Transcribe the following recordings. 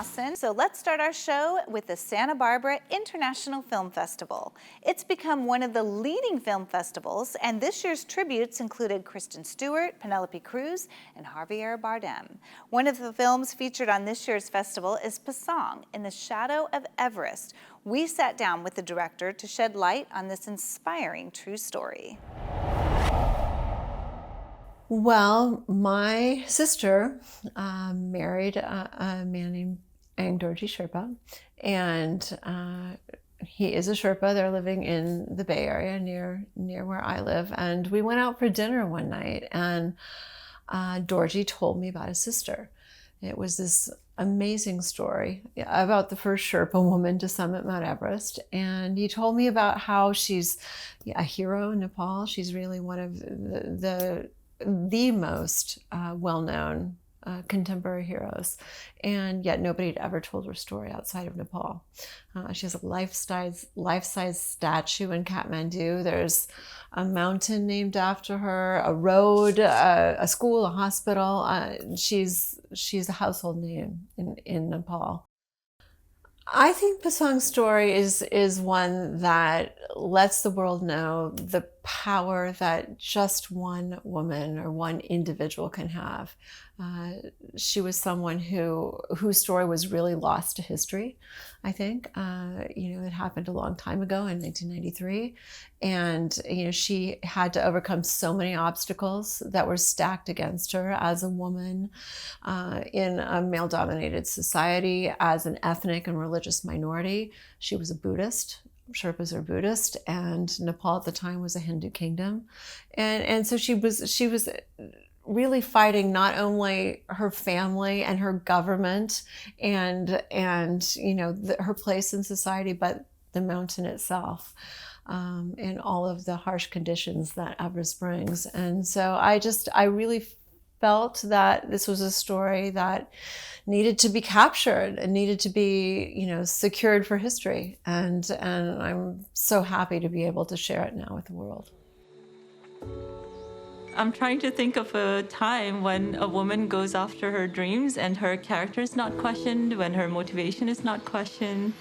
Dawson. So let's start our show with the Santa Barbara International Film Festival. It's become one of the leading film festivals, and this year's tributes included Kristen Stewart, Penelope Cruz, and Javier Bardem. One of the films featured on this year's festival is Pasang, In the Shadow of Everest. We sat down with the director to shed light on this inspiring true story. Well, my sister married a man named Dorji Sherpa, and he is a Sherpa. They're living in the Bay Area near where I live, and we went out for dinner one night, and Dorji told me about his sister. It was this amazing story about the first Sherpa woman to summit Mount Everest, and he told me about how she's a hero in Nepal. She's really one of the most well-known contemporary heroes, and yet nobody had ever told her story outside of Nepal. She has a life-size statue in Kathmandu. There's a mountain named after her, a road, a school, a hospital. She's a household name in Nepal. I think Pasang's story is one that lets the world know the power that just one woman or one individual can have. She was someone whose story was really lost to history, I think. It happened a long time ago in 1993. And, she had to overcome so many obstacles that were stacked against her as a woman in a male-dominated society, as an ethnic and religious minority. She was a Buddhist. Sherpas are Buddhist, and Nepal at the time was a Hindu kingdom. And so she was really fighting not only her family and her government and her place in society, but the mountain itself, and all of the harsh conditions that Everest brings. And so I really felt that this was a story that needed to be captured and needed to be, secured for history. And I'm so happy to be able to share it now with the world. I'm trying to think of a time when a woman goes after her dreams and her character is not questioned, when her motivation is not questioned.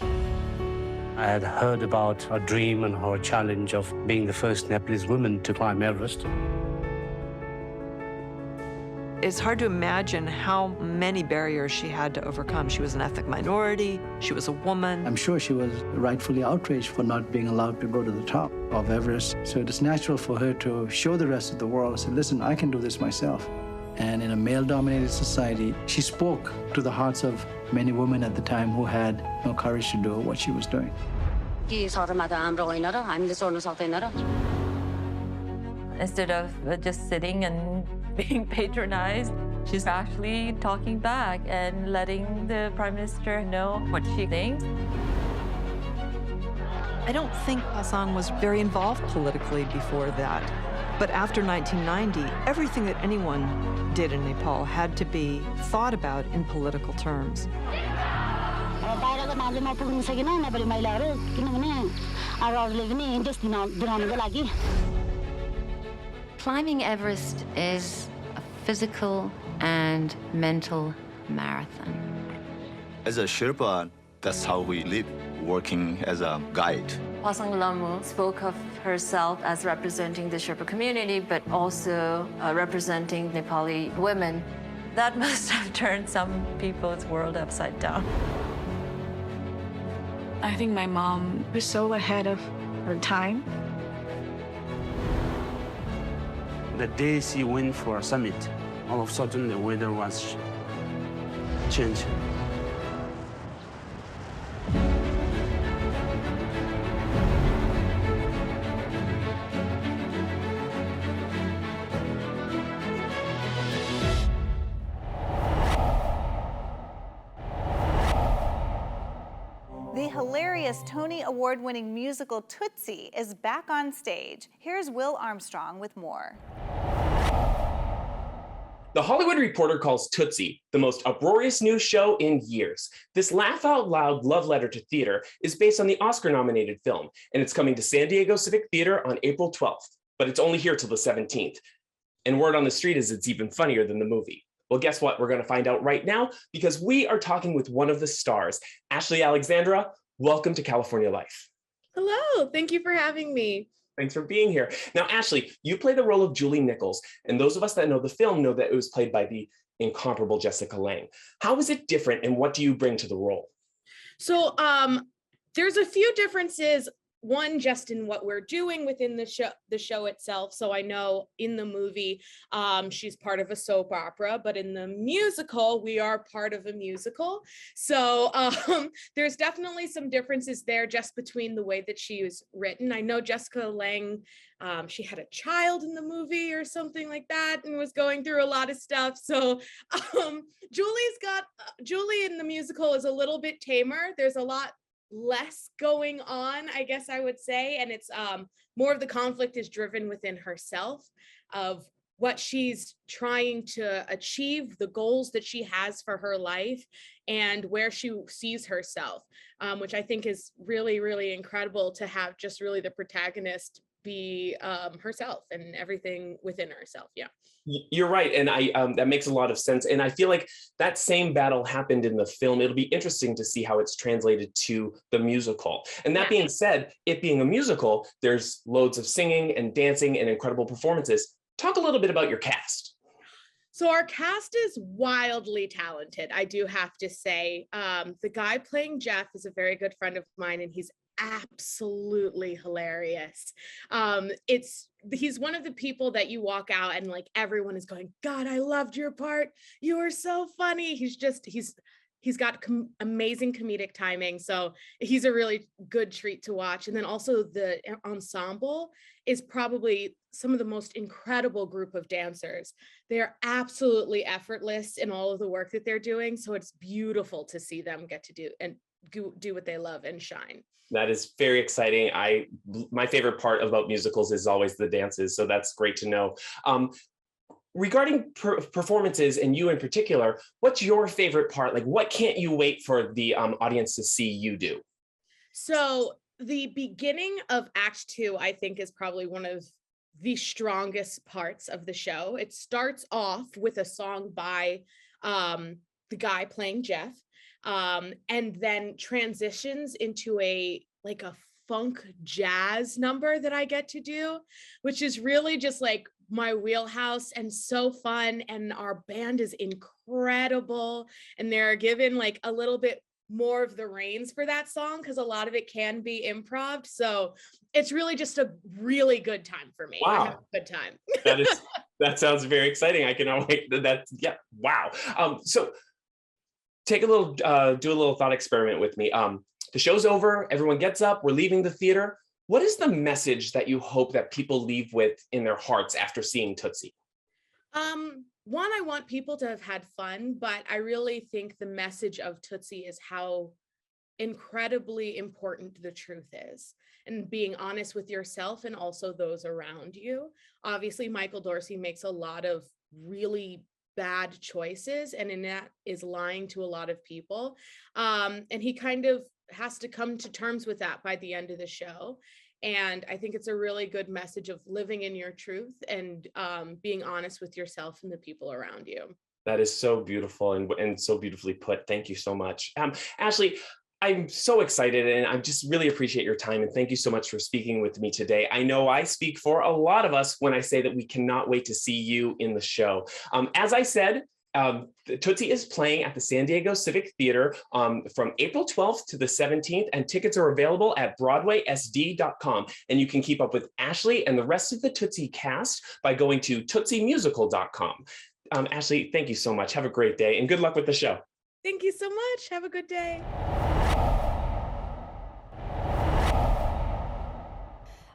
I had heard about her dream and her challenge of being the first Nepalese woman to climb Everest. It's hard to imagine how many barriers she had to overcome. She was an ethnic minority, she was a woman. I'm sure she was rightfully outraged for not being allowed to go to the top of Everest. So it's natural for her to show the rest of the world, say, listen, I can do this myself. And in a male-dominated society, she spoke to the hearts of many women at the time who had no courage to do what she was doing. Instead of just sitting and being patronized, she's actually talking back and letting the Prime Minister know what she thinks. I don't think Pasang was very involved politically before that. But after 1990, everything that anyone did in Nepal had to be thought about in political terms. Climbing Everest is a physical and mental marathon. As a Sherpa, that's how we live, working as a guide. Pasang Lamu spoke of herself as representing the Sherpa community, but also representing Nepali women. That must have turned some people's world upside down. I think my mom was so ahead of her time. The day she went for a summit, all of a sudden the weather was changed. The hilarious Tony Award-winning musical Tootsie is back on stage. Here's Will Armstrong with more. The Hollywood Reporter calls Tootsie the most uproarious new show in years. This laugh-out-loud love letter to theater is based on the Oscar-nominated film, and it's coming to San Diego Civic Theater on April 12th, but it's only here till the 17th. And word on the street is it's even funnier than the movie. Well, guess what? We're going to find out right now because we are talking with one of the stars. Ashley Alexandra, welcome to California Life. Hello, thank you for having me. Thanks for being here. Now, Ashley, you play the role of Julie Nichols, and those of us that know the film know that it was played by the incomparable Jessica Lange. How is it different, and what do you bring to the role? So there's a few differences. One, just in what we're doing within the show itself. So I know in the movie, she's part of a soap opera, but in the musical, we are part of a musical. So there's definitely some differences there just between the way that she was written. I know Jessica Lange, she had a child in the movie or something like that and was going through a lot of stuff. So Julie in the musical is a little bit tamer. There's a lot less going on, I guess I would say, and it's more of the conflict is driven within herself of what she's trying to achieve, the goals that she has for her life, and where she sees herself, which I think is really, really incredible to have just really the protagonist be herself and everything within herself. Yeah. You're right, and that makes a lot of sense. And I feel like that same battle happened in the film. It'll be interesting to see how it's translated to the musical. And that being said, it being a musical, there's loads of singing and dancing and incredible performances. Talk a little bit about your cast. So our cast is wildly talented, I do have to say. The guy playing Jeff is a very good friend of mine, and he's absolutely hilarious. He's one of the people that you walk out and like everyone is going, God, I loved your part. You were so funny. He's got amazing comedic timing. So he's a really good treat to watch. And then also the ensemble is probably some of the most incredible group of dancers. They're absolutely effortless in all of the work that they're doing. So it's beautiful to see them get to do what they love and shine. That is very exciting. My favorite part about musicals is always the dances, so that's great to know. Regarding performances, and you in particular, what's your favorite part? Like, what can't you wait for the audience to see you do? So the beginning of Act 2, I think, is probably one of the strongest parts of the show. It starts off with a song by the guy playing Jeff, and then transitions into a funk jazz number that I get to do, which is really just like my wheelhouse and so fun. And our band is incredible, and they're given like a little bit more of the reins for that song because a lot of it can be improv. So it's really just a really good time for me. Wow. I have a good time. That sounds very exciting. I cannot wait. Wow. So do a little thought experiment with me. The show's over, everyone gets up, we're leaving the theater. What is the message that you hope that people leave with in their hearts after seeing Tootsie? One, I want people to have had fun, but I really think the message of Tootsie is how incredibly important the truth is, and being honest with yourself and also those around you. Obviously, Michael Dorsey makes a lot of really bad choices, and in that is lying to a lot of people. And he kind of has to come to terms with that by the end of the show. And I think it's a really good message of living in your truth and being honest with yourself and the people around you. That is so beautiful and so beautifully put. Thank you so much. Ashley, I'm so excited, and I just really appreciate your time, and thank you so much for speaking with me today. I know I speak for a lot of us when I say that we cannot wait to see you in the show. As I said, Tootsie is playing at the San Diego Civic Theater from April 12th to the 17th, and tickets are available at BroadwaySD.com. And you can keep up with Ashley and the rest of the Tootsie cast by going to TootsieMusical.com. Ashley, thank you so much. Have a great day, and good luck with the show. Thank you so much. Have a good day.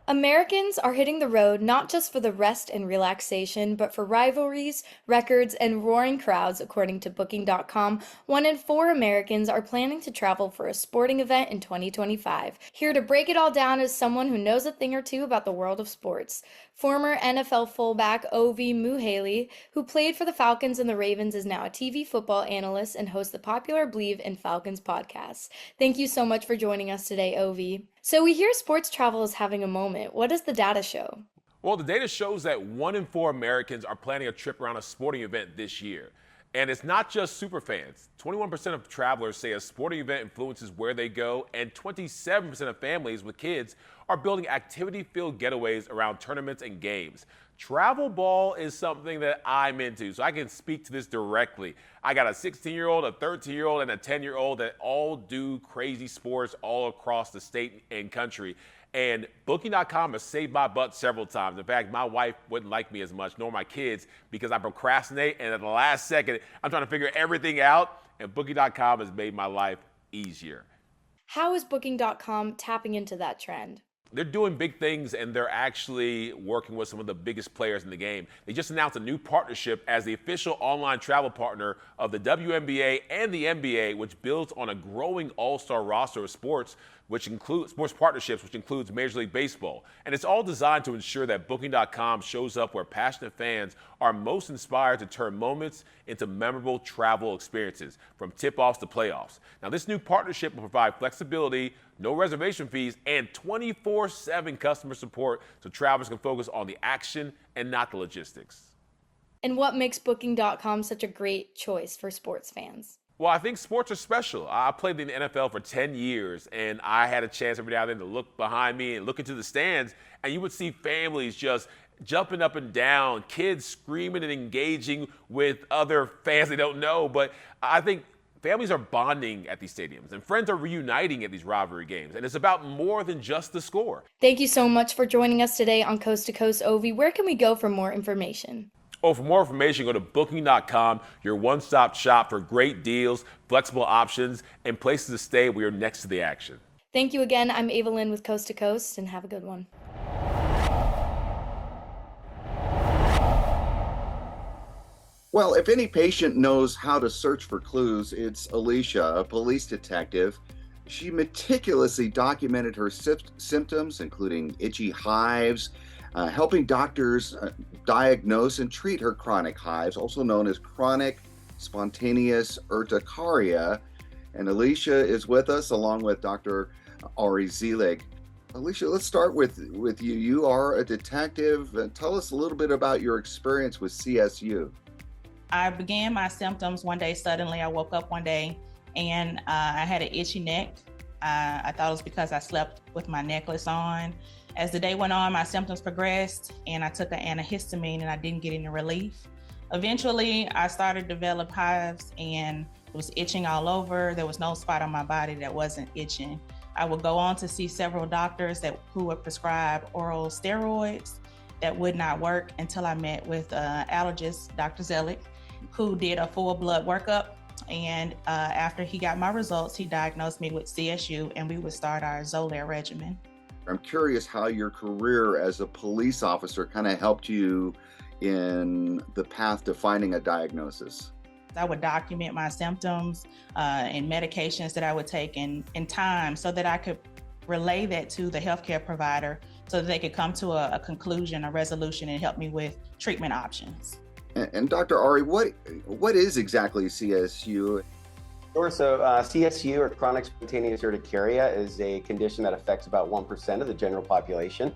Americans are hitting the road not just for the rest and relaxation, but for rivalries, records, and roaring crowds, according to Booking.com. 1 in 4 Americans are planning to travel for a sporting event in 2025. Here to break it all down is someone who knows a thing or two about the world of sports. Former NFL fullback Ovie Mughelli, who played for the Falcons and the Ravens, is now a TV football analyst and hosts the popular Believe in Falcons podcast. Thank you so much for joining us today, Ovie. So we hear sports travel is having a moment. What does the data show? Well, the data shows that 1 in 4 Americans are planning a trip around a sporting event this year. And it's not just superfans. 21% of travelers say a sporting event influences where they go, and 27% of families with kids are building activity-filled getaways around tournaments and games. Travel ball is something that I'm into, so I can speak to this directly. I got a 16-year-old, a 13-year-old, and a 10-year-old that all do crazy sports all across the state and country. And Booking.com has saved my butt several times. In fact, my wife wouldn't like me as much, nor my kids, because I procrastinate, and at the last second, I'm trying to figure everything out, and Booking.com has made my life easier. How is Booking.com tapping into that trend? They're doing big things, and they're actually working with some of the biggest players in the game. They just announced a new partnership as the official online travel partner of the WNBA and the NBA, which builds on a growing all-star roster of sports partnerships, which includes Major League Baseball. And it's all designed to ensure that Booking.com shows up where passionate fans are most inspired to turn moments into memorable travel experiences, from tip-offs to playoffs. Now, this new partnership will provide flexibility, no reservation fees, and 24/7 customer support so travelers can focus on the action and not the logistics. And what makes Booking.com such a great choice for sports fans? Well, I think sports are special. I played in the NFL for 10 years, and I had a chance every now and then to look behind me and look into the stands, and you would see families just jumping up and down, kids screaming and engaging with other fans they don't know. But I think families are bonding at these stadiums, and friends are reuniting at these rivalry games, and it's about more than just the score. Thank you so much for joining us today on Coast to Coast Ovie. Where can we go for more information? Oh, for more information, go to Booking.com, your one-stop shop for great deals, flexible options, and places to stay where you're next to the action. Thank you again. I'm Evelyn with Coast to Coast, and have a good one. Well, if any patient knows how to search for clues, it's Alicia, a police detective. She meticulously documented her symptoms, including itchy hives, helping doctors diagnose and treat her chronic hives, also known as chronic spontaneous urticaria. And Alicia is with us along with Dr. Ari Zelig. Alicia, let's start with you. You are a detective. Tell us a little bit about your experience with CSU. I began my symptoms one day. Suddenly I woke up one day and I had an itchy neck. I thought it was because I slept with my necklace on. As the day went on, my symptoms progressed and I took an antihistamine and I didn't get any relief. Eventually, I started to develop hives and it was itching all over. There was no spot on my body that wasn't itching. I would go on to see several doctors who would prescribe oral steroids that would not work until I met with allergist, Dr. Zelig, who did a full blood workup. And after he got my results, he diagnosed me with CSU and we would start our Xolair regimen. I'm curious how your career as a police officer kind of helped you in the path to finding a diagnosis. I would document my symptoms and medications that I would take in time so that I could relay that to the healthcare provider so that they could come to a conclusion, a resolution, and help me with treatment options. And Dr. Ari, what is exactly CSU? Sure. So CSU, or chronic spontaneous urticaria, is a condition that affects about 1% of the general population.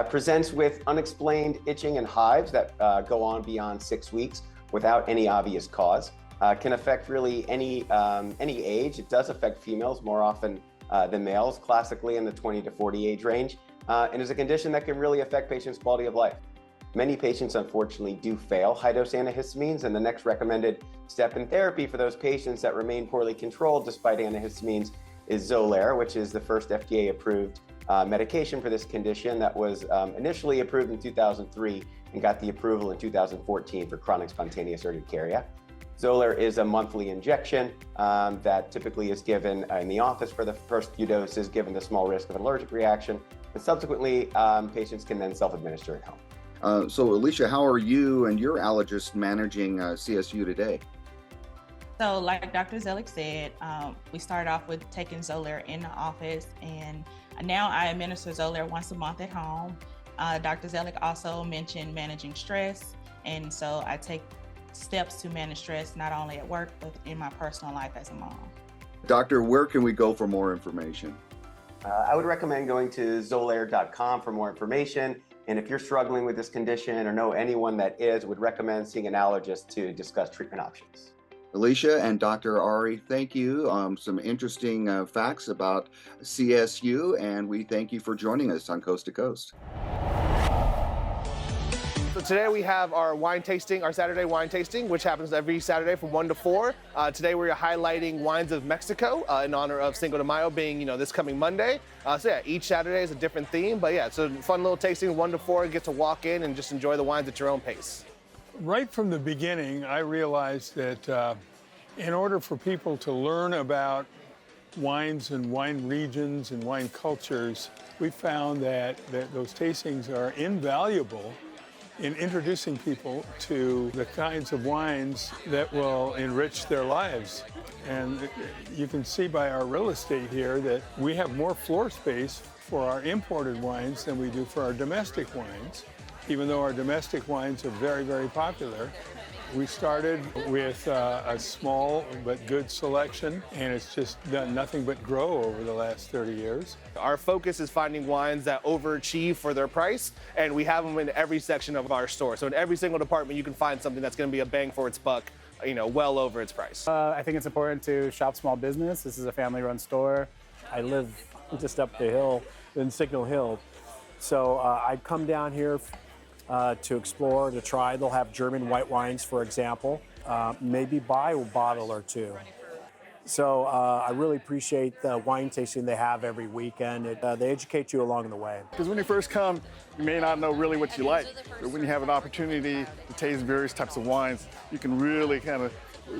Presents with unexplained itching and hives that go on beyond 6 weeks without any obvious cause. Can affect really any age. It does affect females more often than males, classically in the 20 to 40 age range, and is a condition that can really affect patients' quality of life. Many patients, unfortunately, do fail high-dose antihistamines, and the next recommended step in therapy for those patients that remain poorly controlled despite antihistamines is Xolair, which is the first FDA-approved medication for this condition that was initially approved in 2003 and got the approval in 2014 for chronic spontaneous urticaria. Xolair is a monthly injection that typically is given in the office for the first few doses, given the small risk of an allergic reaction, and subsequently patients can then self-administer at home. So Alicia, how are you and your allergist managing CSU today? So like Dr. Zelig said, we started off with taking Xolair in the office, and now I administer Xolair once a month at home. Dr. Zelig also mentioned managing stress, and so I take steps to manage stress not only at work, but in my personal life as a mom. Doctor, where can we go for more information? I would recommend going to Xolair.com for more information. And if you're struggling with this condition or know anyone that is, would recommend seeing an allergist to discuss treatment options. Alicia and Dr. Ari, thank you. Some interesting facts about CSU, and we thank you for joining us on Coast to Coast. So today we have our wine tasting, our Saturday wine tasting, which happens every Saturday from 1 to 4. Today we're highlighting wines of Mexico in honor of Cinco de Mayo being, this coming Monday. So yeah, each Saturday is a different theme, but yeah, it's a fun little tasting, 1 to 4. You get to walk in and just enjoy the wines at your own pace. Right from the beginning, I realized that in order for people to learn about wines and wine regions and wine cultures, we found that those tastings are invaluable in introducing people to the kinds of wines that will enrich their lives. And you can see by our real estate here that we have more floor space for our imported wines than we do for our domestic wines. Even though our domestic wines are very, very popular, we started with a small but good selection, and it's just done nothing but grow over the last 30 years. Our focus is finding wines that overachieve for their price, and we have them in every section of our store. So in every single department, you can find something that's going to be a bang for its buck, well over its price. I think it's important to shop small business. This is a family-run store. I live just up the hill in Signal Hill. So I'd come down here to explore, to try. They'll have German white wines, for example, maybe buy a bottle or two. So I really appreciate the wine tasting they have every weekend. They educate you along the way. Because when you first come, you may not know really what you like, but when you have an opportunity to taste various types of wines, you can really kind of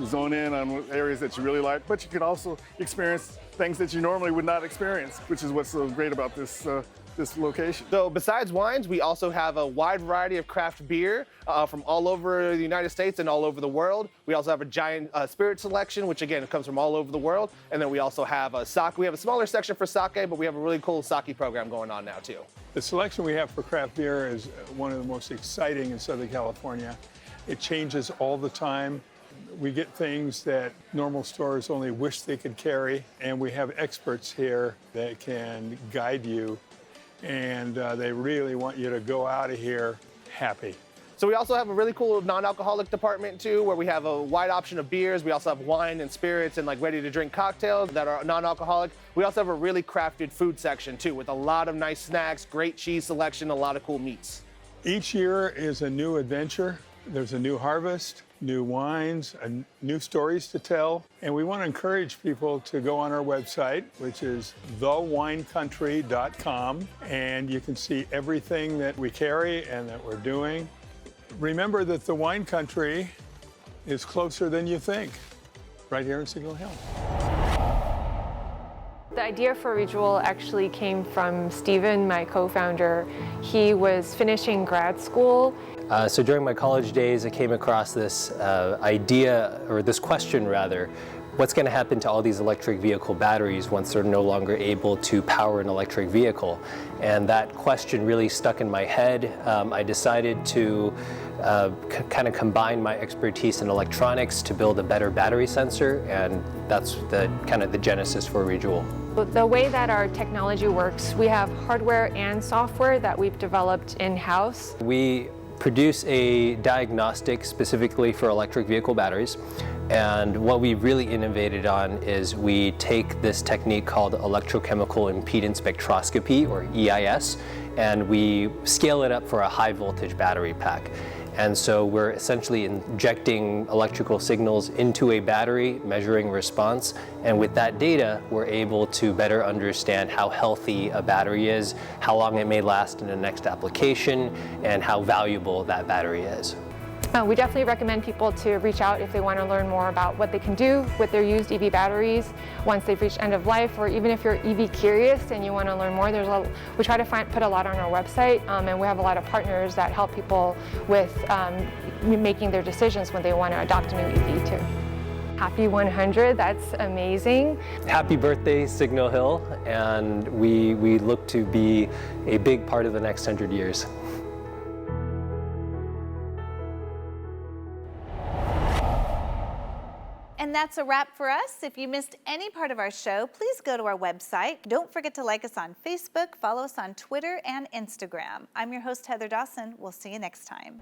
zone in on areas that you really like, but you can also experience things that you normally would not experience, which is what's so great about this location. So besides wines, we also have a wide variety of craft beer from all over the United States and all over the world. We also have a giant spirit selection, which again comes from all over the world. And then we also have sake. We have a smaller section for sake, but we have a really cool sake program going on now too. The selection we have for craft beer is one of the most exciting in Southern California. It changes all the time. We get things that normal stores only wish they could carry, and we have experts here that can guide you, and they really want you to go out of here happy. So we also have a really cool non-alcoholic department too, where we have a wide option of beers. We also have wine and spirits and ready-to-drink cocktails that are non-alcoholic. We also have a really crafted food section too, with a lot of nice snacks, great cheese selection, a lot of cool meats. Each year is a new adventure. There's a new harvest, new wines, and new stories to tell. And we want to encourage people to go on our website, which is thewinecountry.com, and you can see everything that we carry and that we're doing. Remember that the Wine Country is closer than you think, right here in Signal Hill. The idea for Rejoule actually came from Steven, my co-founder. He was finishing grad school. So during my college days, I came across this idea, or this question rather, what's going to happen to all these electric vehicle batteries once they're no longer able to power an electric vehicle? And that question really stuck in my head. I decided to kind of combine my expertise in electronics to build a better battery sensor, and that's the kind of the genesis for Rejoule. The way that our technology works, we have hardware and software that we've developed in-house. We produce a diagnostic specifically for electric vehicle batteries. And what we really innovated on is we take this technique called electrochemical impedance spectroscopy, or EIS, and we scale it up for a high voltage battery pack. And so we're essentially injecting electrical signals into a battery, measuring response, and with that data, we're able to better understand how healthy a battery is, how long it may last in the next application, and how valuable that battery is. We definitely recommend people to reach out if they want to learn more about what they can do with their used EV batteries once they've reached end of life, or even if you're EV curious and you want to learn more. We try to put a lot on our website, and we have a lot of partners that help people with making their decisions when they want to adopt a new EV too. Happy 100, that's amazing. Happy birthday, Signal Hill, and we look to be a big part of the next 100 years. And that's a wrap for us. If you missed any part of our show, please go to our website. Don't forget to like us on Facebook, follow us on Twitter and Instagram. I'm your host, Heather Dawson. We'll see you next time.